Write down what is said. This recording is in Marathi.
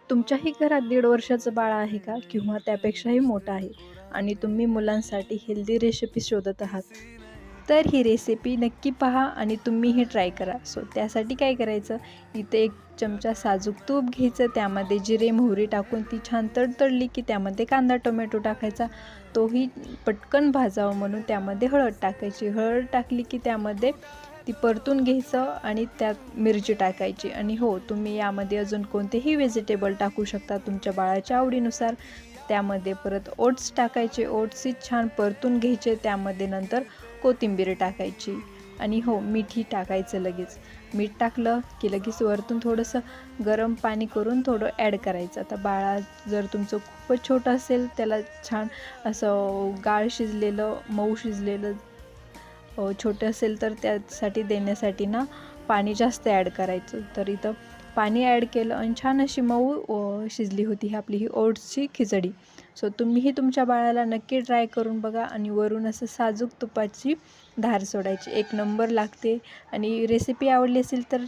तुमच्याही घरात 1.5 वर्षाचं बाळ आहे का? किंवा त्यापेक्षाही मोठं आहे आणि तुम्ही मुलांसाठी हेल्दी रेसिपी शोधत आहात. तर ही रेसिपी नक्की पहा आणि तुम्हीही ट्राय करा. त्यासाठी काय करायचं, इथे 1 चमचा साजूक तूप घ्यायचं, त्यामध्ये जिरे, मोहरी टाकून ती छान तडतडली की त्यामध्ये कांदा, टोमॅटो टाकायचा. तोही पटकन भाजावं म्हणून त्यामध्ये हळद टाकायची. हळद टाकली की त्यामध्ये ती परतून घ्यायचं आणि त्यात मिरची टाकायची आणि हो, तुम्ही यामध्ये अजून कोणतेही व्हेजिटेबल टाकू शकता तुमच्या बाळाच्या आवडीनुसार. त्यामध्ये परत ओट्स टाकायचे, ओट्सही छान परतून घ्यायचे, त्यामध्ये नंतर कोथिंबीर टाकायची आणि हो, मीठही टाकायचं लगेच. मीठ टाकलं की लगेच वरतून थोडंसं गरम पाणी करून थोडं ॲड करायचं. आता बाळा जर तुमचं खूपच छोटं असेल, त्याला छान असं गाळ शिजलेलं, मऊ शिजलेलं छोटं असेल तर त्यासाठी देण्यासाठी ना पाणी जास्त ॲड करायचं. तर इथं पाणी ॲड केलं आणि छान अशी मऊ शिजली होती आपली ही ओट्सची खिचडी. तुम्हीही तुमच्या बाळाला नक्की ट्राय करून बघा आणि वरून असं साजूक तुपाची धार सोडायची. एक नंबर लागते आणि रेसिपी आवडली असेल तर